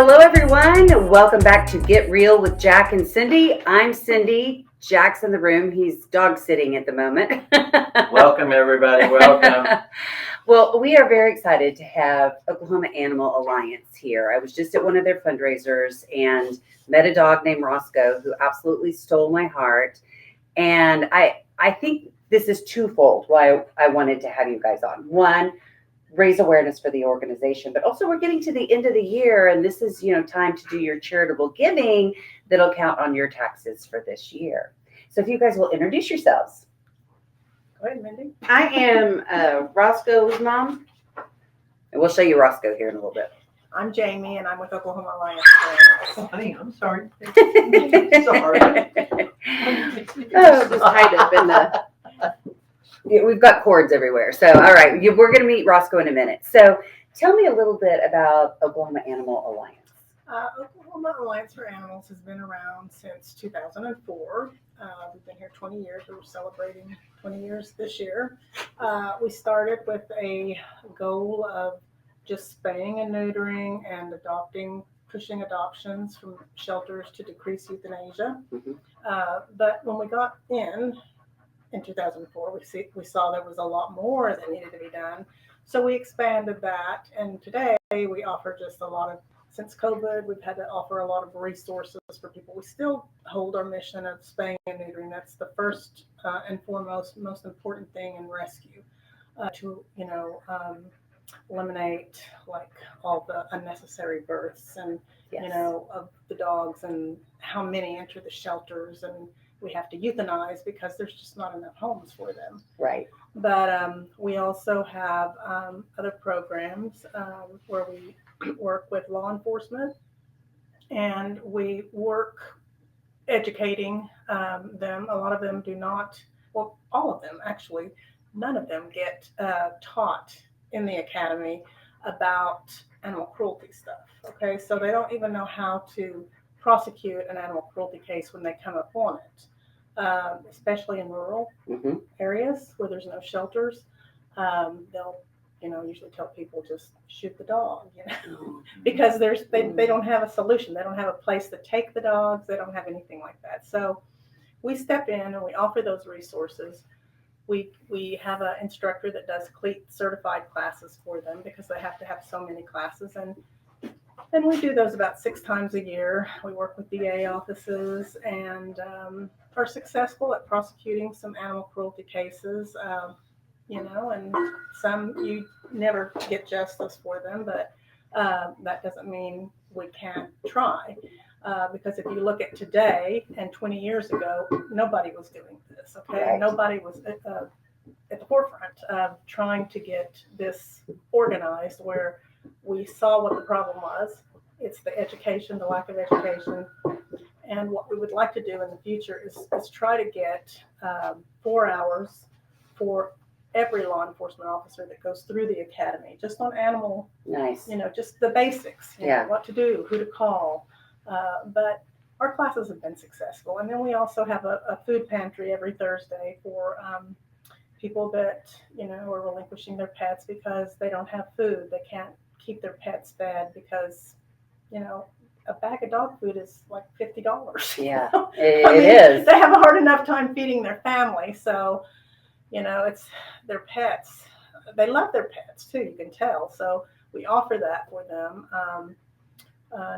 Hello, everyone. Welcome back to Get Real with Jack and Cindy. I'm Cindy. Jack's in the room. He's dog sitting at the moment. Welcome, everybody. Welcome. Well, we are very excited to have Oklahoma Animal Alliance here. I was just at one of their fundraisers and met a dog named Roscoe who absolutely stole my heart. And I think this is twofold why I wanted to have you guys on. One, raise awareness for the organization, but also we're getting to the end of the year and this is, time to do your charitable giving that'll count on your taxes for this year. So if you guys will introduce yourselves. Go ahead, Mindy. I am Roscoe's mom. And we'll show you Roscoe here in a little bit. I'm Jamie, and I'm with Oklahoma Alliance. Honey, I'm sorry. Sorry. Just tied up in the. Yeah, we've got cords everywhere. So, all right, we're going to meet Roscoe in a minute. So tell me a little bit about Oklahoma Animal Alliance. Oklahoma Alliance for Animals has been around since 2004. We've been here 20 years. We're celebrating 20 years this year. We started with a goal of just spaying and neutering and pushing adoptions from shelters to decrease euthanasia. Mm-hmm. But when we got in 2004, we saw there was a lot more that needed to be done. So we expanded that. And today we offer just since COVID, we've had to offer a lot of resources for people. We still hold our mission of spaying and neutering. That's the first and foremost, most important thing in rescue to eliminate like all the unnecessary births and, Yes. of the dogs and how many enter the shelters, and we have to euthanize because there's just not enough homes for them. Right. But we also have other programs where we work with law enforcement, and we work educating them. A lot of them do not, well, all of them actually, none of them get taught in the academy about animal cruelty stuff. Okay, so they don't even know how to prosecute an animal cruelty case when they come upon it, especially in rural Mm-hmm. areas where there's no shelters. They'll usually tell people just shoot the dog, because they don't have a solution. They don't have a place to take the dogs. They don't have anything like that. So we step in and we offer those resources. We have an instructor that does CLEAT certified classes for them because they have to have so many classes, and we do those about 6 times a year. We work with DA offices and are successful at prosecuting some animal cruelty cases, and some you never get justice for them, but that doesn't mean we can't try. Because if you look at today and 20 years ago, nobody was doing this, okay? Right. Nobody was at the forefront of trying to get this organized where we saw what the problem was. It's the education, the lack of education. And what we would like to do in the future is try to get 4 hours for every law enforcement officer that goes through the academy, just on animal, Nice. just the basics, Yeah. what to do, who to call. But our classes have been successful. And then we also have a food pantry every Thursday for people that, are relinquishing their pets because they don't have food. They can't keep their pets fed because, a bag of dog food is like $50. Yeah, it is. They have a hard enough time feeding their family. So, it's their pets. They love their pets too, you can tell. So we offer that for them.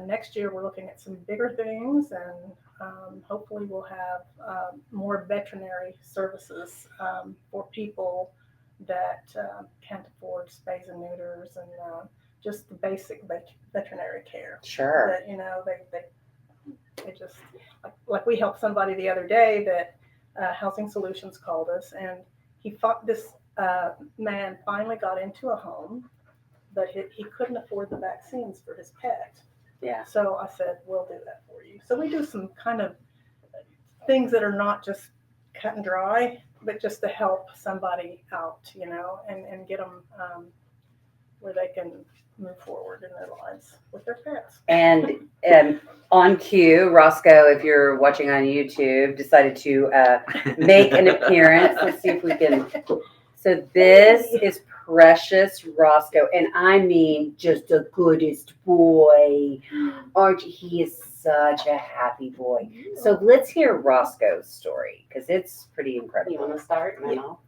Next year, we're looking at some bigger things, and hopefully we'll have more veterinary services for people that can't afford spays and neuters and just the basic veterinary care. Sure. That, they just, like we helped somebody the other day that Housing Solutions called us, and this man finally got into a home, but he couldn't afford the vaccines for his pet. Yeah. So I said, we'll do that for you. So we do some kind of things that are not just cut and dry, but just to help somebody out, and get them where they can move forward in their lives with their pets. And on cue, Roscoe, if you're watching on YouTube, decided to make an appearance. Let's see if we can. So this is precious Roscoe, and I mean just the goodest boy. Aren't you? He is such a happy boy. So let's hear Roscoe's story because it's pretty incredible. You want to start? And then Yeah. I'll-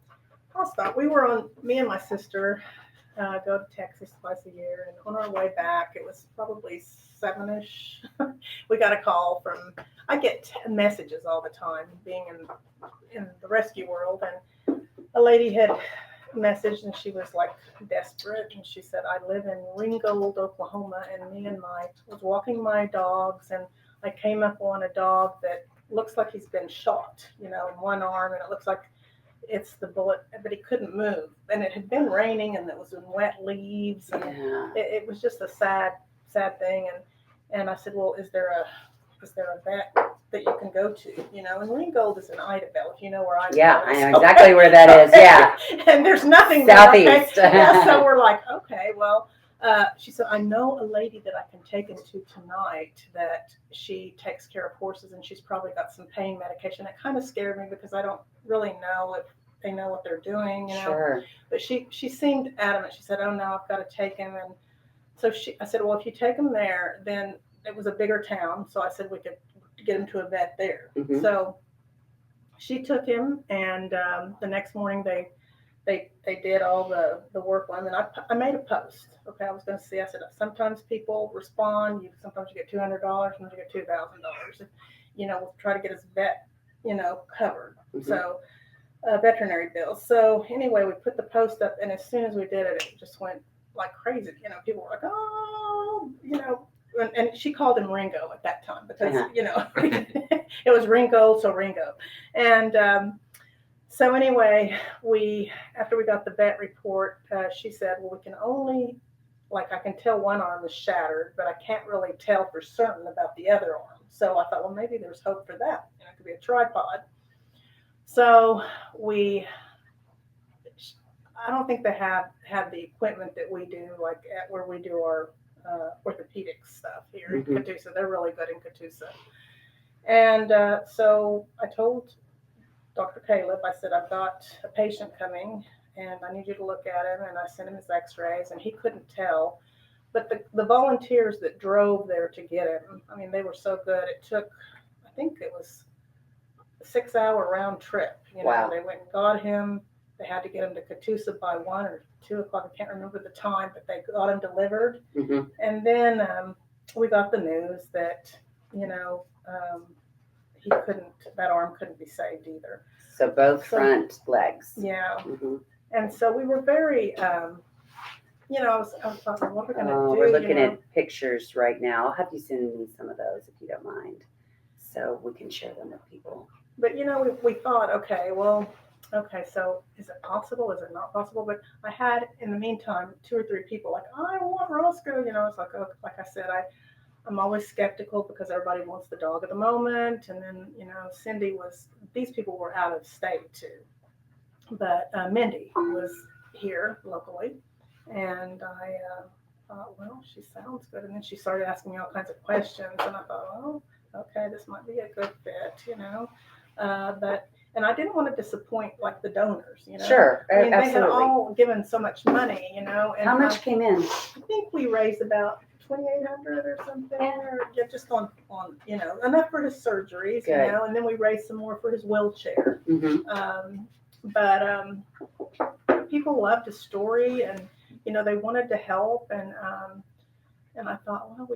I'll start. We were on, me and my sister go to Texas twice a year, and on our way back, it was probably 7-ish. We got a call from, I get messages all the time being in the rescue world, and a lady had messaged, and she was like desperate, and she said, I live in Ringgold, Oklahoma, and was walking my dogs, and I came up on a dog that looks like he's been shot, in one arm, and it looks like it's the bullet, but he couldn't move. And it had been raining, and it was in wet leaves, and Yeah. it was just a sad thing. And I said, well, is there a vet that you can go to? And Ringgold is in Idabel, if you know where Idabel Yeah, is. I know exactly where that is. Yeah. And there's nothing Southeast. there. Okay? Yeah, so we're like, okay, well, she said, I know a lady that I can take him to tonight that she takes care of horses, and she's probably got some pain medication. It kind of scared me because I don't really know if they know what they're doing, Sure. But she seemed adamant. She said, oh no, I've got to take him. And so I said, well, if you take him there, then it was a bigger town. So I said we could get him to a vet there. Mhm. So she took him, and the next morning they did all the work on him, and I made a post. Okay, I was going to see. I said sometimes people respond. Sometimes you get $200, sometimes you get $2,000. We'll try to get his vet, covered. Mhm. So veterinary bills. So anyway, we put the post up, and as soon as we did it, it just went like crazy. People were like, oh, and she called him Ringo at that time because it was Ringo, so Ringo, and. So anyway, after we got the vet report, she said, well, we can only, I can tell one arm is shattered, but I can't really tell for certain about the other arm. So I thought, well, maybe there's hope for that. It could be a tripod. So I don't think they have the equipment that we do, where we do our orthopedic stuff here in Catoosa. They're really good in Catoosa. And so I told Dr. Caleb, I said, I've got a patient coming, and I need you to look at him. And I sent him his x-rays, and he couldn't tell. But the volunteers that drove there to get him, I mean, they were so good. It took, I think it was a 6-hour round trip. Wow. They went and got him. They had to get him to Catoosa by 1 or 2 o'clock. I can't remember the time, but they got him delivered. Mhm. And then we got the news that, that arm couldn't be saved either. So both front legs. Yeah. Mhm. And so we were very, I was thought, what are we going to do? We're looking at pictures right now. I'll have you send me some of those if you don't mind, so we can share them with people. But we thought, okay, so is it possible? Is it not possible? But I had, in the meantime, 2 or 3 people like, I want Roscoe. It's like, oh, like I said, I'm always skeptical because everybody wants the dog at the moment. And then, these people were out of state too. But Mindy was here locally. And I thought, well, she sounds good. And then she started asking me all kinds of questions. And I thought, oh, okay, this might be a good fit, and I didn't want to disappoint the donors, Sure, I mean, absolutely. they had all given so much money, And How much came in? I think we raised about $2,800 or something, or just on enough for his surgeries, Good. and then we raised some more for his wheelchair. Mm-hmm. But people loved his story, and they wanted to help, and I thought, well,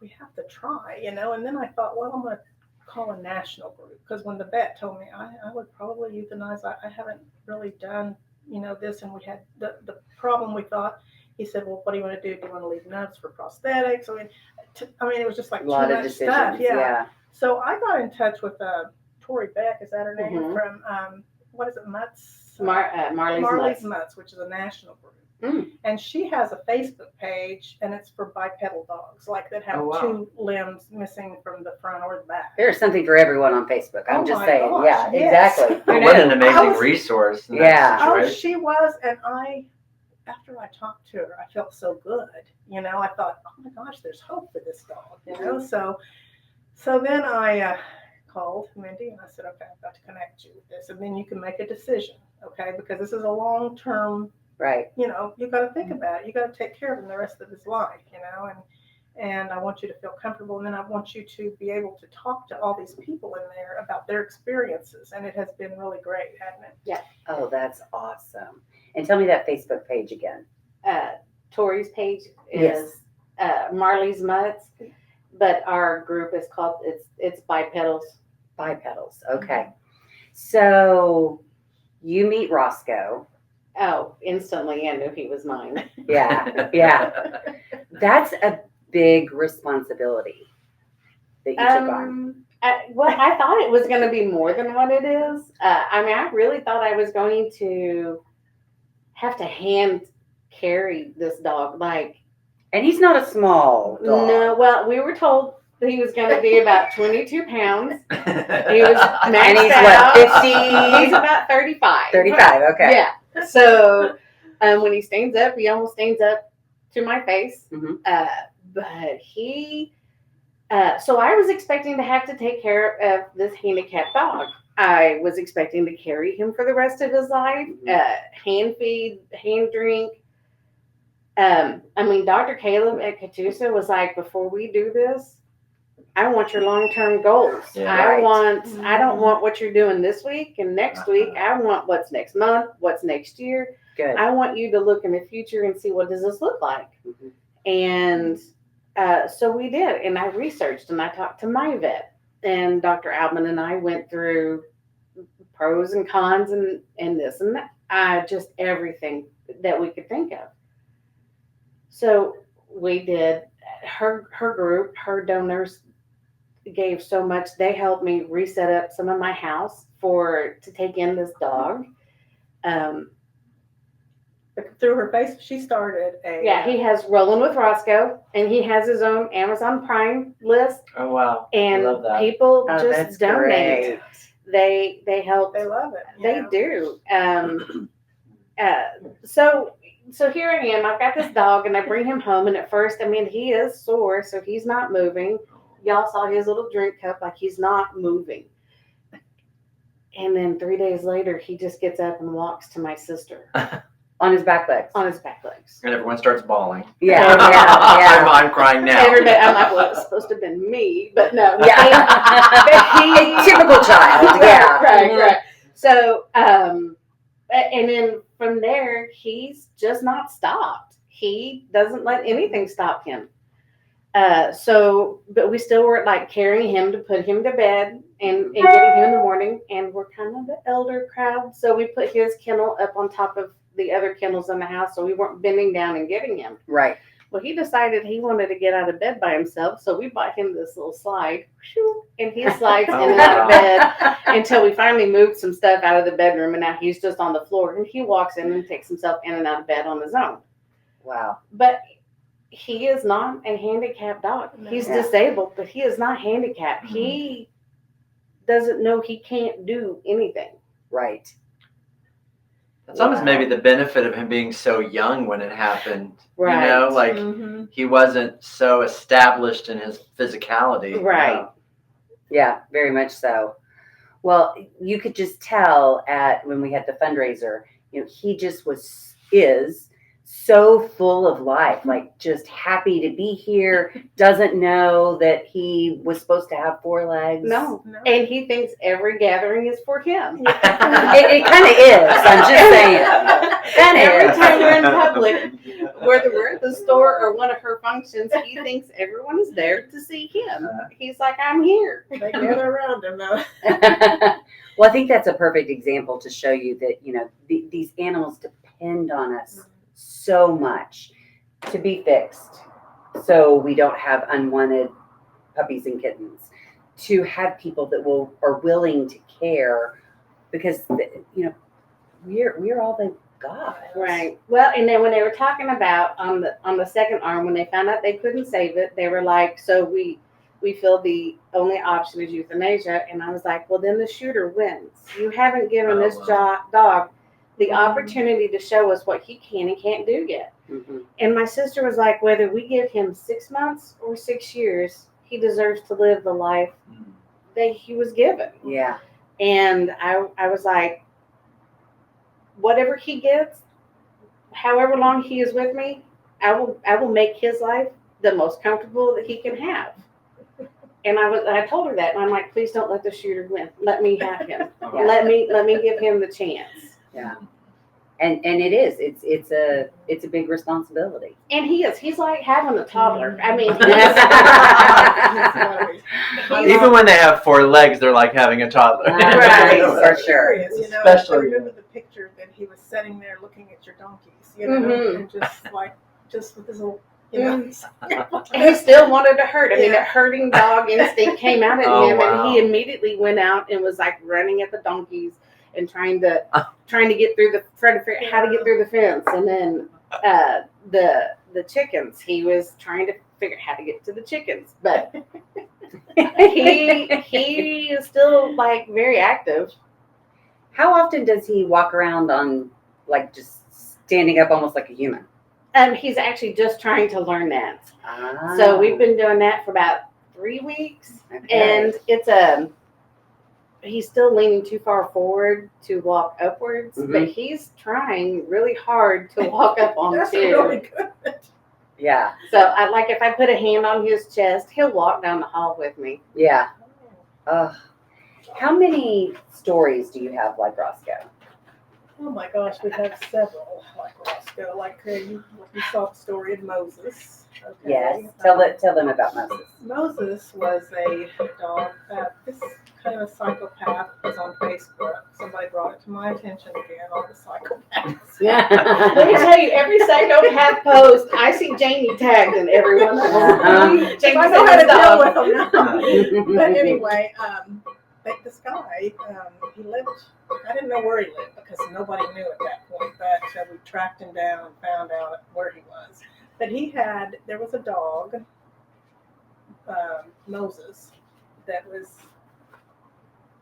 we have to try, and then I thought, well, I'm going to call a national group, because when the vet told me I would probably euthanize, I haven't really done this, and we had the problem. We thought, he said, well, what do you want to do? Do you want to leave notes for prosthetics? I mean, it was just like A too lot of much decisions. stuff. Yeah. So I got in touch with Tori Beck, is that her name? Mhm. From what is it, Mutts? Marley's Mutts, which is a national group. Mm. And she has a Facebook page, and it's for bipedal dogs, that have Oh, wow. 2 limbs missing from the front or the back. There's something for everyone on Facebook. I'm Oh just my saying. gosh, Yeah, yes. exactly. Well, what an amazing I was- resource in Yeah. that Oh, situation. she was, and after I talked to her, I felt so good. I thought, oh my gosh, there's hope for this dog. So then I called Mindy, and I said, okay, I've got to connect you with this, and then you can make a decision, okay, because this is a long-term Right. You know, you got to think about it. You got to take care of him the rest of his life, you know, and I want you to feel comfortable. And then I want you to be able to talk to all these people in there about their experiences. And it has been really great, hasn't it? Oh, that's awesome. And tell me that Facebook page again. Tori's page Yes. is Marley's Mutts, but our group is called it's Bipedals. Bipedals. Okay. So you meet Roscoe. Oh, instantly I knew he was mine. Yeah. Yeah. That's a big responsibility that you took on. I thought it was going to be more than what it is. I mean, I really thought I was going to have to hand carry this dog. Like, And he's not a small dog. no, well, we were told that he was going to be about 22 pounds. He was maxed And he's out. what, 50? He's about 35. 35. Okay. Yeah. So when he stands up, he almost stands up to my face. Mhm. But he, so I was expecting to have to take care of this handicapped dog. I was expecting to carry him for the rest of his life, hand feed, hand drink. I mean, Dr. Caleb at Catoosa was like, before we do this, I want your long-term goals. Yeah. I Right. I don't want what you're doing this week and next week. I want what's next month, what's next year. Good. I want you to look in the future and see what does this look like. Mhm. And so we did. And I researched and I talked to my vet. And Dr. Albman and I went through pros and cons and this and that. Just everything that we could think of. So we did. Her group, her donors gave so much. They helped me reset up some of my house to take in this dog. Through her face, she started a. Yeah, he has Rolling with Roscoe, and he has his own Amazon Prime list. Oh wow! And Love that. people Oh, just that's donate. great. They help. They love it. They do. So here I am. I've got this dog, and I bring him home. And at first, I mean, he is sore, so he's not moving. Y'all saw his little drink cup, like he's not moving. And then 3 days later, he just gets up and walks to my sister On his back legs. on his back legs. And everyone starts bawling. Yeah. Yeah. I'm crying now. Everybody, I'm like, well, it's supposed to have been me, but no. Yeah. A typical child. Yeah. Right. So, and then from there, he's just not stopped. He doesn't let anything stop him. But we still were like carrying him to put him to bed and getting him in the morning. And we're kind of the elder crowd. So we put his kennel up on top of the other kennels in the house. So we weren't bending down and getting him. Right. Well, he decided he wanted to get out of bed by himself. So we bought him this little slide. And he slides in and out of bed until we finally moved some stuff out of the bedroom. And now he's just on the floor. And he walks in and takes himself in and out of bed on his own. Wow. But he is not a handicapped dog. He's Yeah. disabled, but he is not handicapped. Mhm. He doesn't know he can't do anything. Right. That's almost maybe the benefit of him being so young when it happened. Right. You know, like Mhm. he wasn't so established in his physicality. Right. Yeah, very much so. Well, you could just tell when we had the fundraiser, he just is so full of life, like just happy to be here, doesn't know that he was supposed to have 4 legs. No. No. And he thinks every gathering is for him. It kind of is. I'm just saying. And every time we're in public, whether we're at the store or one of her functions, he thinks everyone is there to see him. He's like, I'm here. They gather around him though. Well, I think that's a perfect example to show you that, these animals depend on us so much to be fixed, so we don't have unwanted puppies and kittens, to have people that are willing to care, because we're all they've got. Right. Well, and then when they were talking about on the second arm, when they found out they couldn't save it, they were like, so we feel the only option is euthanasia. And I was like, well, then the shooter wins. You haven't given this dog the opportunity to show us what he can and can't do yet. Mm-hmm. And my sister was like, whether we give him 6 months or 6 years, he deserves to live the life that he was given. Yeah. And I was like, whatever he gets, however long he is with me, I will make his life the most comfortable that he can have. And I told her that, and I'm like, please don't let the shooter win. Let me have him. Yeah. Let me give him the chance. Yeah. And it is. It's a big responsibility. And he's like having a toddler. I mean, Even when they have 4 legs, they're like having a toddler. Right. For sure. You know, Especially- I remember the picture that he was sitting there looking at your donkeys, you know, Mhm. and just with his little, you know. he still wanted to hurt. I mean, Yeah. that hurting dog instinct came out at Oh, him, wow. and he immediately went out and was like running at the donkeys and trying to get through trying to figure out how to get through the fence. And then the chickens, he was trying to figure out how to get to the chickens, but he is still like very active. How often does he walk around on like just standing up almost like a human? He's actually just trying to learn that. Ah. So we've been doing that for about 3 weeks, Okay. and it's he's still leaning too far forward to walk upwards, Mhm. but he's trying really hard to walk up on That's two. really good. Yeah. So I like if I put a hand on his chest, he'll walk down the hall with me. Yeah. How many stories do you have like Roscoe? Oh my gosh, we have several like Roscoe. Like you saw the story of Moses. Okay. Yes. Tell them about Moses. Moses was a dog. This kind of a psychopath was on Facebook. Somebody brought it to my attention again. All the psychopaths. Let me tell you, every Psycho Path post, I see Jamie tagged in every one of them. Uh-huh. Jamie I know how to said deal his dog. with them now. But anyway, this guy, he lived. I didn't know where he lived because nobody knew at that point. But we tracked him down and found out where he was. But there was a dog, Moses, that was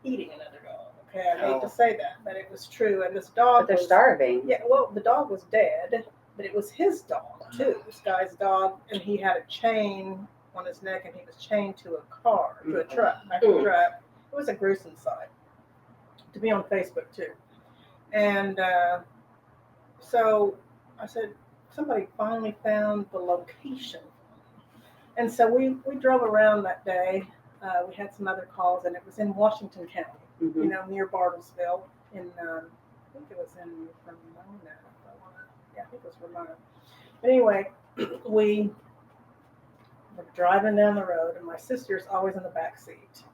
eating another dog. Okay, I hate to say that, but it was true. And this dog But they're was starving. Yeah, well, the dog was dead, but it was his dog too. This guy's dog, and he had a chain on his neck, and he was chained to a car, to a truck, back of a truck. It was a gruesome sight to be on Facebook too. And so I said, somebody finally found the location. And so we drove around that day. We had some other calls, and it was in Washington County, Mhm. you know, near Bartlesville. I think it was in Ramona. I think it was Ramona. But anyway, we were driving down the road, and my sister's always in the back seat.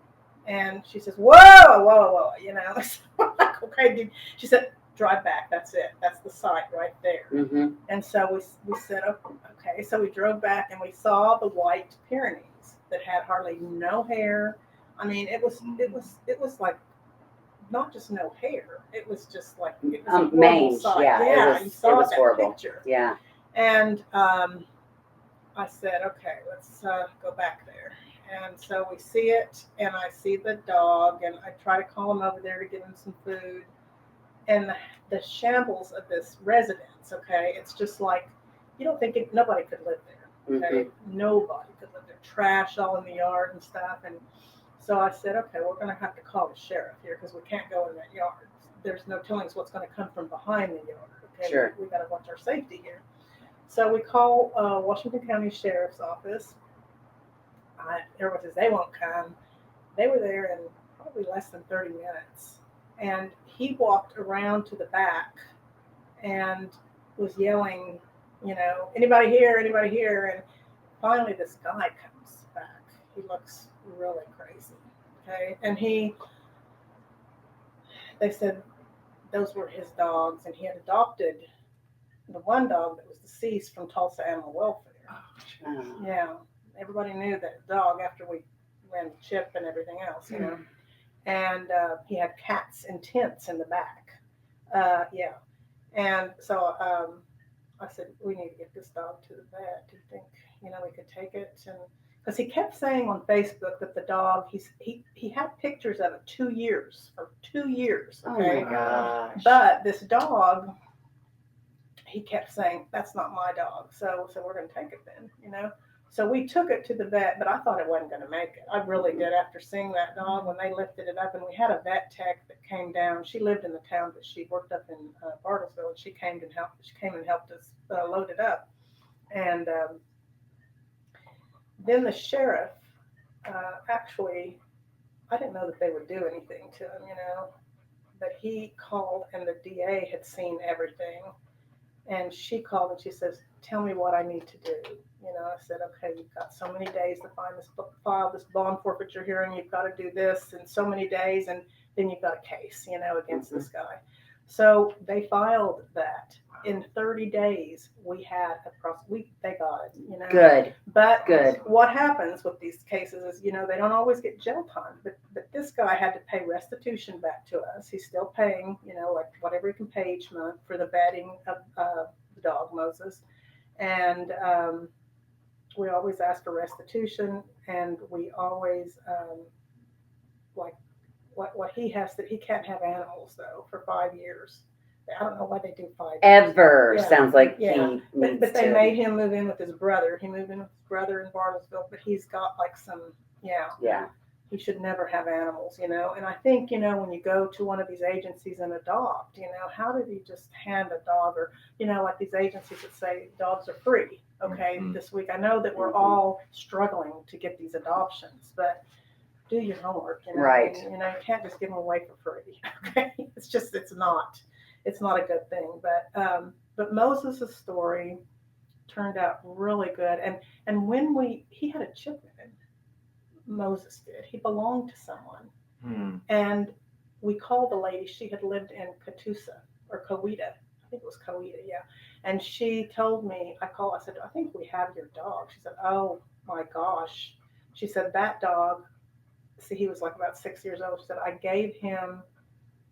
And she says, whoa, whoa, whoa, you know. I'm like, okay, dude. She said, drive back. That's it. That's the site right there. Mhm. And so we said, okay. So we drove back, and we saw the White Pyrenees that had hardly no hair. I mean, it was like not just no hair. It was just like it was a horrible mange. sight. Yeah, you saw it was that horrible. picture. Yeah. And I said, okay, let's go back there. And so we see it, and I see the dog, and I try to call him over there to give him some food. And the shambles of this residence, okay, it's just like, you don't think nobody could live there, okay? Nobody could live there. Trash all in the yard and stuff. And so I said, okay, we're going to have to call the sheriff here because we can't go in that yard. There's no telling us what's going to come from behind the yard, okay? Sure. We got to watch our safety here. So we call Washington County Sheriff's Office. Everyone says they won't come. They were there in probably less than 30 minutes. And he walked around to the back and was yelling, you know, anybody here, anybody here? And finally this guy comes back. He looks really crazy, okay? And they said those were his dogs, and he had adopted the one dog that was deceased from Tulsa Animal Welfare. Oh. Yeah, everybody knew that dog after we ran the chip and everything else, you know. And he had cats in tents in the back. Yeah. And so I said, we need to get this dog to the vet. Do you think, you know, we could take it? And because he kept saying on Facebook that the dog, he had pictures of it 2 years. Okay. Oh my gosh. But this dog, he kept saying, that's not my dog. So we're going to take it then, you know. So we took it to the vet, but I thought it wasn't going to make it. I really did after seeing that dog when they lifted it up. And we had a vet tech that came down. She lived in the town, but she worked up in Bartlesville, and she came and helped us load it up. And then the sheriff, actually, I didn't know that they would do anything to him, but he called, and the DA had seen everything. And she called and she says, tell me what I need to do. I said, okay, you've got so many days to file this bond forfeiture hearing. You've got to do this in so many days. And then you've got a case, against this guy. So they filed that. In 30 days, we had they got it, Good. But Good. what happens with these cases is, they don't always get jail time. But this guy had to pay restitution back to us. He's still paying, like whatever he can pay each month for the bedding of the dog, Moses. And we always ask for restitution, and we always, like, what he has to, he can't have animals, though, for 5 years. I don't know why they do 5 years. Ever. Yeah. Sounds like Yeah. he needs But they to. made him move in with his brother. He moved in with his brother in Bartlesville, but he's got like some, Yeah. he should never have animals, And I think, when you go to one of these agencies and adopt, how did you just hand a dog, or, like these agencies that say dogs are free, okay, this week. I know that we're all struggling to get these adoptions, but do your homework, Right. And, you can't just give them away for free, okay? It's not a good thing. But Moses' story turned out really good. And when he had a chip with him, Moses did. He belonged to someone. And we called the lady. She had lived in Catoosa or Coweta. I think it was Coweta, yeah. And she told me, I said, I think we have your dog. She said, oh my gosh. She said, that dog, see, he was like about 6 years old. She said,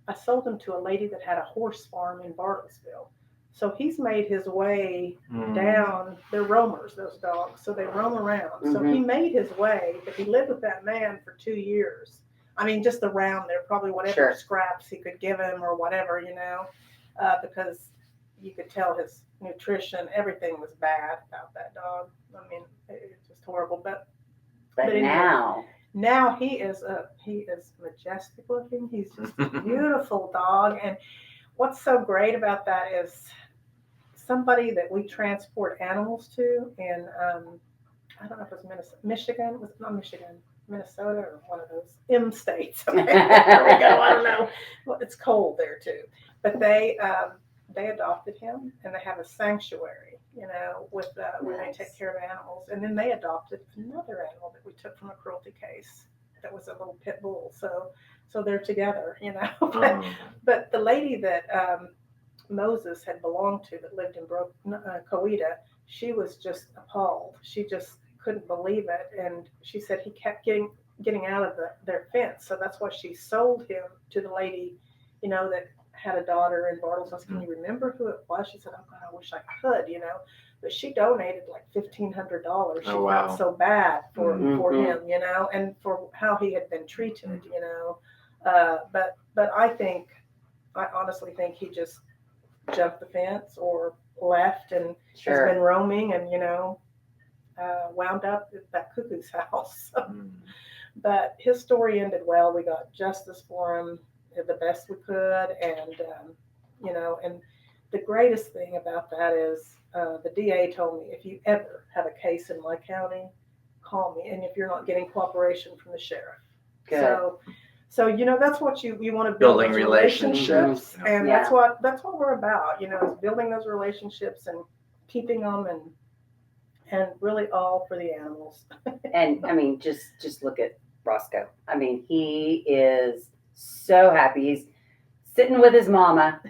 I sold him to a lady that had a horse farm in Bartlesville. So he's made his way down. They're roamers, those dogs. So they roam around. So he made his way, but he lived with that man for 2 years. I mean, just around there, probably whatever scraps he could give him or whatever, because you could tell his nutrition, everything was bad about that dog. I mean, it's just horrible. But anyway, now he is majestic looking. He's just a beautiful dog. And what's so great about that is somebody that we transport animals to in, I don't know if it was Michigan. It was not Michigan, Minnesota, or one of those M states. Okay. There we go. I don't know. Well, it's cold there too. But they adopted him, and they have a sanctuary, with where they take care of animals. And then they adopted another animal that we took from a cruelty case that was a little pit bull. So they're together, But the lady that Moses had belonged to, that lived in Coweta, she was just appalled. She just couldn't believe it, and she said he kept getting out of their fence. So that's why she sold him to the lady, that had a daughter in Bartlesville. Can you remember who it was? She said, oh God, I wish I could, But she donated like $1,500. She felt so bad for him, and for how he had been treated, But I honestly think he just jumped the fence or left and has been roaming and, wound up at that cuckoo's house. But his story ended well. We got justice for him the best we could. And, and the greatest thing about that is the DA told me, if you ever have a case in my county, call me. And if you're not getting cooperation from the sheriff. Good. So that's what you want to build, building relationships, and Yeah. that's what we're about, is building those relationships and keeping them and really all for the animals. And I mean, just look at Roscoe. I mean, he is so happy. He's sitting with his mama,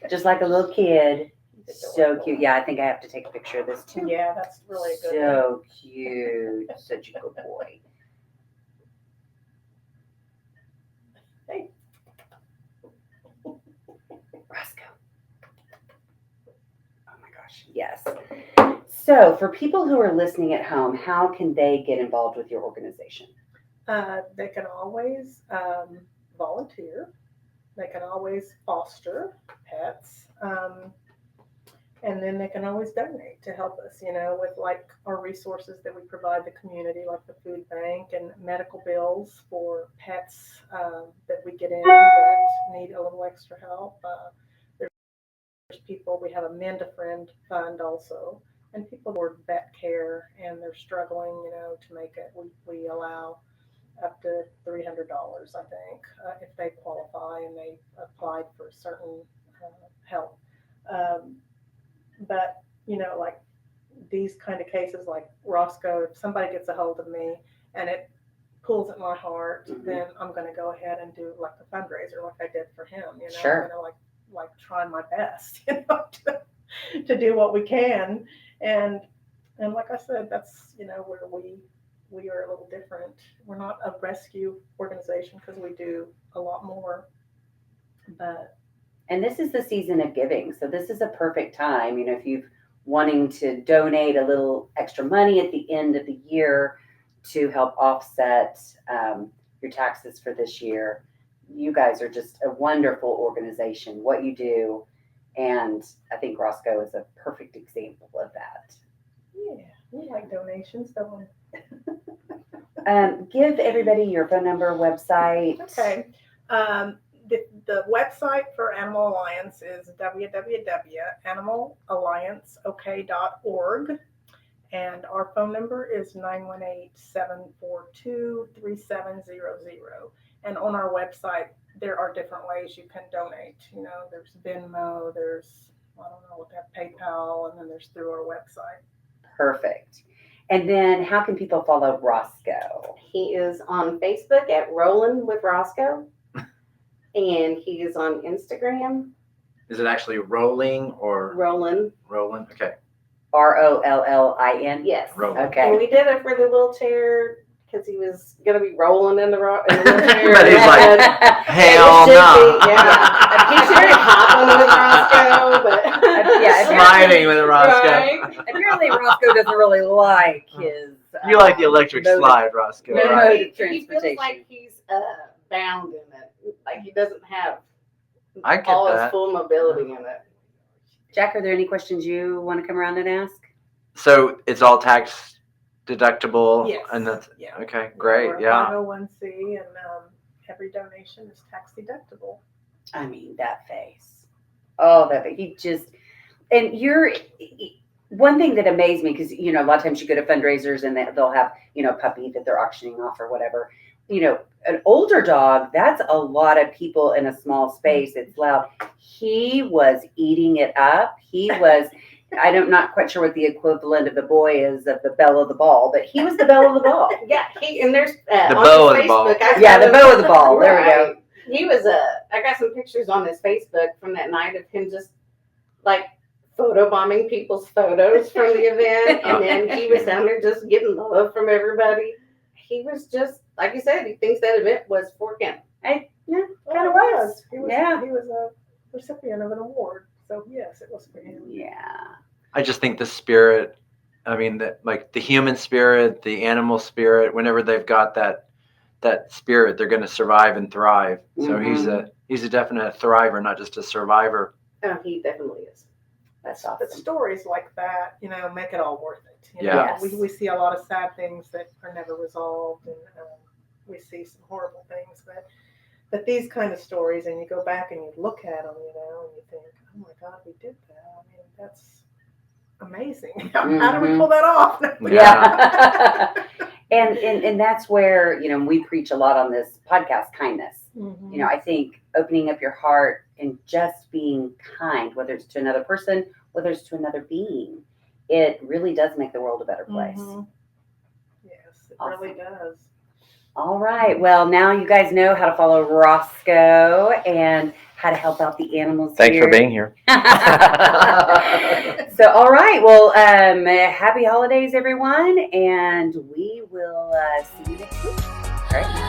just like a little kid. So cute. Yeah, I think I have to take a picture of this too. Yeah, that's really a good. So cute. Such a good boy. Hey. Roscoe. Oh my gosh. Yes. So for people who are listening at home, how can they get involved with your organization? They can always volunteer. They can always foster pets. And then they can always donate to help us, with like our resources that we provide the community, like the food bank and medical bills for pets that we get in that need a little extra help. There's people, we have a Mend a Friend fund also, and people who are vet care and they're struggling, to make it. We allow up to $300, I think, if they qualify and they applied for certain help. But, like these kind of cases like Roscoe, if somebody gets a hold of me and it pulls at my heart, then I'm going to go ahead and do like a fundraiser like I did for him. Sure. I'm going to like try my best, to do what we can. And like I said, that's, where we are a little different. We're not a rescue organization because we do a lot more. And this is the season of giving. So this is a perfect time, if you've wanting to donate a little extra money at the end of the year to help offset your taxes for this year. You guys are just a wonderful organization, what you do. And I think Roscoe is a perfect example of that. Yeah, we like donations, don't we? Give everybody your phone number, website. Okay. The website for Animal Alliance is www.animalallianceok.org. And our phone number is 918-742-3700. And on our website, there are different ways you can donate. There's Venmo, there's, I don't know what that, PayPal, and then there's through our website. Perfect. And then how can people follow Roscoe? He is on Facebook at Rollin' with Roscoe. And he is on Instagram. Is it actually rolling or Rollin'. rolling? Okay. ROLLIN? Yes. Rolling. And Okay. we did it for the wheelchair because he was going to be rolling in the wheelchair. But he's like, hell no. Yeah. He should be hopping with Roscoe, but Yeah, Sliding with a Roscoe. Right. Apparently Roscoe doesn't really like his. You like the electric mode of- slide, Roscoe, mode right? of He feels transportation. like he's bound in it. Like he doesn't have I get all his that. full mobility in it. Jack, are there any questions you want to come around and ask? So it's all tax deductible? Yes. And that's, Yeah. okay, great, We're a yeah. 501c, and every donation is tax deductible. I mean, that face. Oh, that face. He just, and one thing that amazed me, because, a lot of times you go to fundraisers and they'll have, a puppy that they're auctioning off or whatever. An older dog, that's a lot of people in a small space. It's loud. He was eating it up. He was, I'm not quite sure what the equivalent of the boy is of the belle of the ball, but he was the belle of the ball. Yeah, and there's The on bow his of the ball. Facebook, I Yeah, saw the bow of the ball. There we go. Right. He was I got some pictures on his Facebook from that night of him just like photobombing people's photos from the event, and then he was down there just getting love from everybody. He was just, like you said, he thinks that event was for him. Kind of Well, it was. He was. Yeah. He was a recipient of an award. So yes, it was for him. Yeah. I just think the spirit, like the human spirit, the animal spirit, whenever they've got that spirit, they're going to survive and thrive. So he's a definite thriver, not just a survivor. Oh, he definitely is. That's But awesome. stories like that, make it all worth it. Yeah. Yes. We see a lot of sad things that are never resolved, and we see some horrible things. But these kind of stories, and you go back and you look at them, and you think, oh my God, we did that. I mean, that's amazing. How do we pull that off? Yeah. and that's where, we preach a lot on this podcast, kindness. Mm-hmm. I think opening up your heart and just being kind, whether it's to another person, whether it's to another being, it really does make the world a better place. Mm-hmm. Yes, it Awesome. really does. All right. Well, now you guys know how to follow Roscoe and how to help out the animals Thanks here. for being here. So, all right. Well, happy holidays, everyone. And we will see you next week. All right.